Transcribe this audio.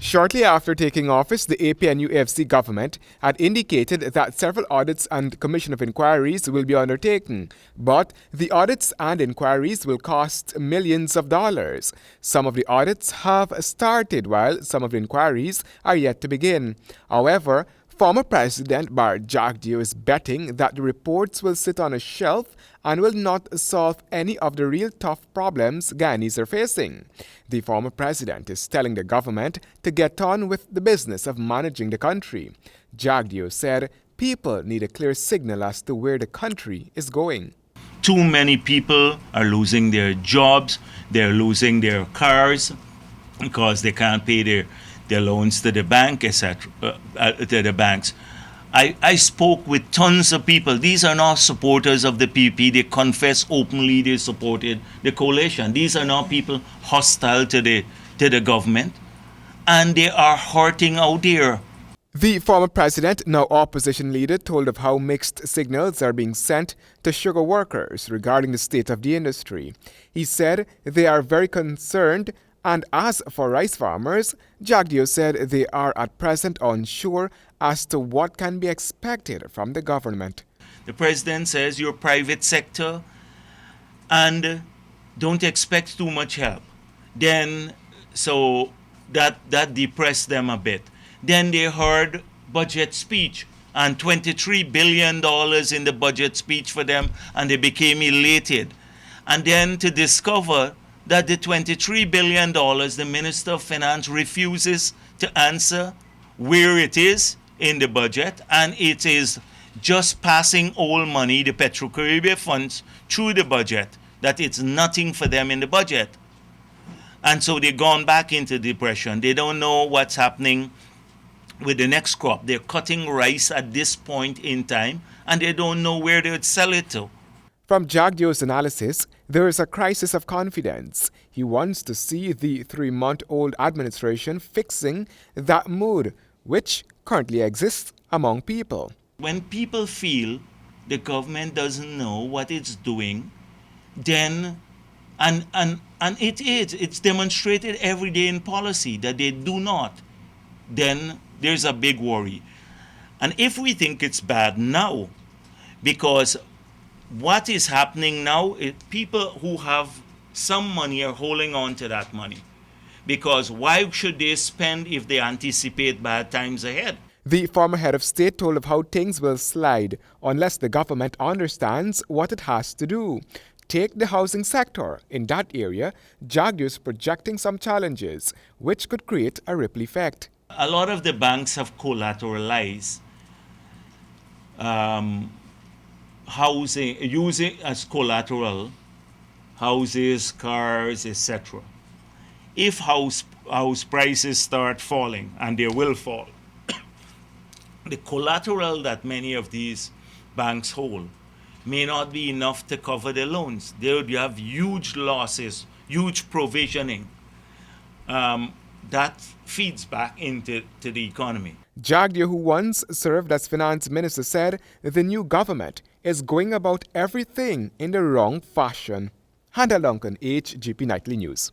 Shortly after taking office, the APNU-FC government had indicated that several audits and commission of inquiries will be undertaken, but the audits and inquiries will cost millions of dollars. Some of the audits have started while some of the inquiries are yet to begin. However, former President Jagdeo is betting that the reports will sit on a shelf and will not solve any of the real tough problems Guyanese are facing. The former president is telling the government to get on with the business of managing the country. Jagdeo said people need a clear signal as to where the country is going. Too many people are losing their jobs, they're losing their cars because they can't pay their loans to the bank, etc., to the banks. I spoke with tons of people. These are not supporters of the PP. They confess openly they supported the coalition. These are not people hostile to the government, and they are hurting out there. The former president, now opposition leader, told of how mixed signals are being sent to sugar workers regarding the state of the industry. He said they are very concerned. And as for rice farmers, Jagdeo said they are at present unsure as to what can be expected from the government. The president says you're private sector and don't expect too much help. Then, so that depressed them a bit. Then they heard budget speech and $23 billion in the budget speech for them, and they became elated. And then to discover that the $23 billion, the Minister of Finance refuses to answer where it is in the budget, and it is just passing all money, the Petro-Caribbean funds, through the budget, that it's nothing for them in the budget. And so they've gone back into depression. They don't know what's happening with the next crop. They're cutting rice at this point in time, and they don't know where they would sell it to. From Jagdeo's analysis, there is a crisis of confidence. He wants to see the 3-month-old administration fixing that mood, which currently exists among people. When people feel the government doesn't know what it's doing, then, and it's demonstrated every day in policy that they do not, then there's a big worry. And if we think it's bad now, because what is happening now is people who have some money are holding on to that money. Because why should they spend if they anticipate bad times ahead? The former head of state told of how things will slide unless the government understands what it has to do. Take the housing sector. In that area, Jagdeo is projecting some challenges, which could create a ripple effect. A lot of the banks have collateralized housing, using as collateral houses, cars, etc. If house prices start falling, and they will fall, the collateral that many of these banks hold may not be enough to cover the loans. They would have huge losses, huge provisioning. That feeds back into the economy. Jagdeo, who once served as finance minister, said the new government is going about everything in the wrong fashion. Handa Luncan, HGP Nightly News.